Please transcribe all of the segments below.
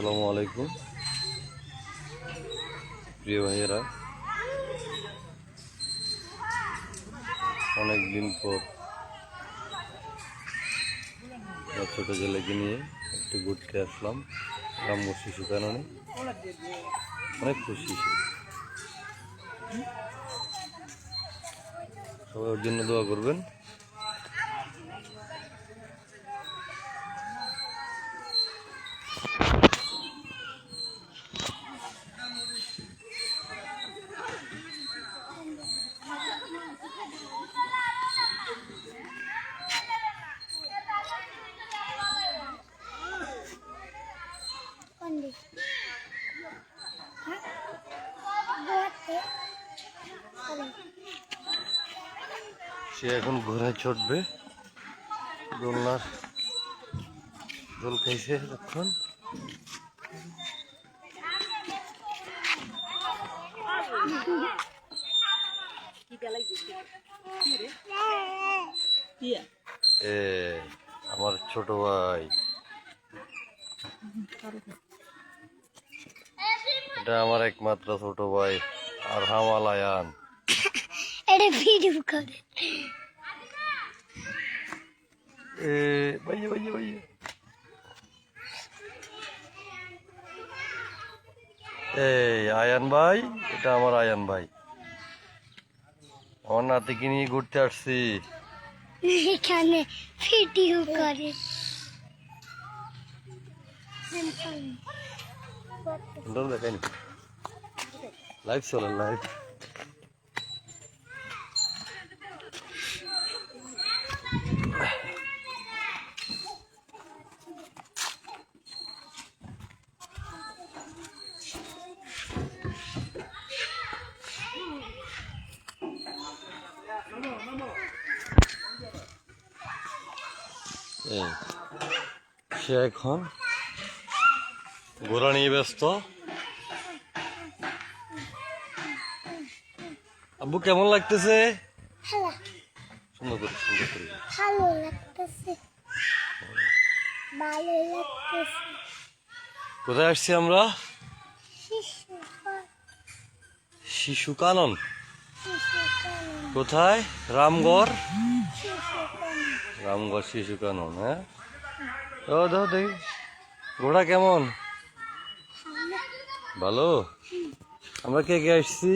আসসালামু আলাইকুম প্রিয় ভাইয়েরা, অনেক দিন পর ছোট ছেলেকে নিয়ে একটু ঘুরতে আসলাম গ্রাম্য শিশু কাননে। অনেক খুশি, সবাই ওর জন্য দোয়া করবেন। সে এখন ঘোড়ায় চড়বে, দোলনার দোল খাইছে এখন। আমার ছোট ভাই, এটা আমার একমাত্র ছোট ভাই আর হামালায়ান। এটা ভিডিও করে এই আয়ান ভাই, এটা আমার আয়ান ভাই। আমার নাতিকে নিয়ে ঘুরতে আসছি। এখানে ভিডিও করে দেখেন, লাইভ চলে, লাইভ। সে এখন ঘোড়া নিয়ে ব্যস্ত। আব্বু কেমন লাগতেছে? সুন্দর করে, সুন্দর করে। ভালো লাগতেছে, ভালো লাগতেছে। কোথায় আসছি আমরা? শিশু কানন। কোথায়? রামগড়। রামগড় শিশু কানন। হ্যাঁ, ও দেখো দেখি ঘোড়া কেমন? ভালো। আমরা কে কে আসছি?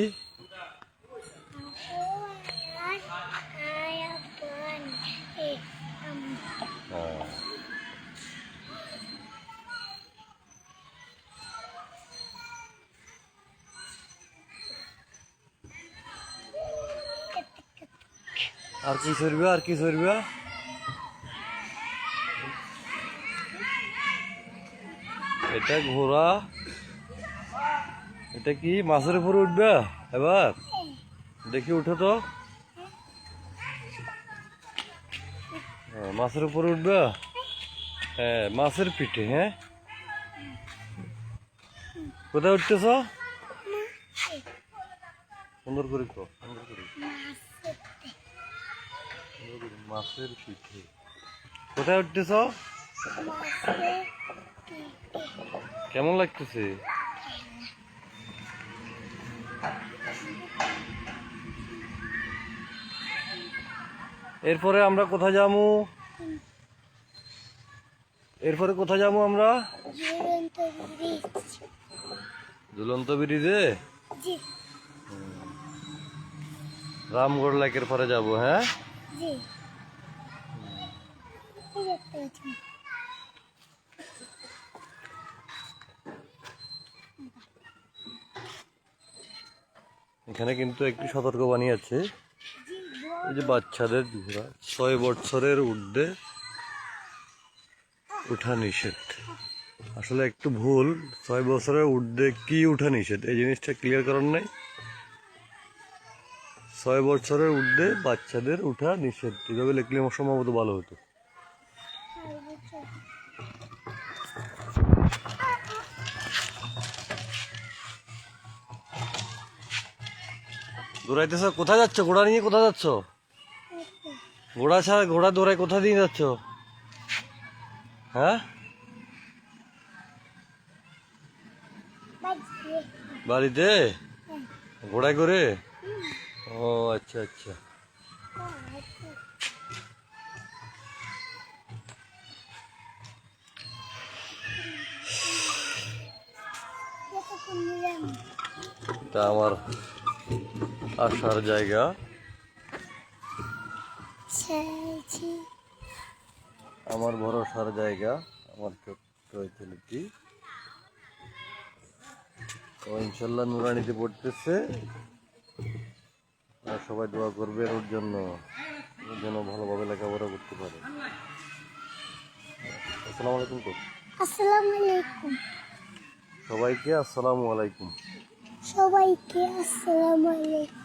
আর কি চড়বে, আর কি চড়বে? এটা ঘোড়া। এটা কি মাছের উপরে উঠবে? এবার দেখি, উঠে তো। মাছের উপরে উঠবে। হ্যাঁ, মাছের পিঠে। হ্যাঁ, কোথায় উঠতেছ? সুন্দর করে তো, সুন্দর করে। মাছের পিঠে। কোথায় উঠতেছ? কেমন লাগতেছে? এরপরে আমরা কোথায় যাবো? এরপরে কোথায় যাবো আমরা? ঝুলন্ত ব্রিজে। রামগড় লেকের পরে যাবো। হ্যাঁ, এখানে কিন্তু একটি সতর্কবাণী আছে, এই যে বাচ্চাদের ঘোড়া 6 বছরের ঊর্ধ্বে উঠা নিষেধ। আসলে একটু ভুল, 6 বছরের ঊর্ধ্বে কি উঠা নিষেধ এই জিনিসটা ক্লিয়ার করার নাই। 6 বছরের ঊর্ধ্বে বাচ্চাদের উঠা নিষেধ, এভাবে লিখলে সম্ভবত ভালো হতো। দৌড়াইতেছ? কোথায় যাচ্ছ? ঘোড়া নিয়ে কোথায় যাচ্ছ? ঘোড়া ছাড়া, ঘোড়া দৌড়ায় কোথায় দিয়ে যাচ্ছ? হ্যাঁ, বাজে বাড়িতে ঘোড়ায় করে? ও আচ্ছা আচ্ছা। এটা আমার আসার জায়গা। ছেছি আমার ভরসার জায়গা, আমার ছোট্ট এই ছেলেটি। ও ইনশাল্লাহ নুরানিতে পড়তেছে। আর সবাই দোয়া করবেন ওর জন্য, ও যেন ভালোভাবে লেখাপড়া করতে পারে। আসসালামু আলাইকুম তো আসসালামু আলাইকুম সবাইকে। আসসালামু আলাইকুম। সবাইকে আসসালামু আলাইকুম।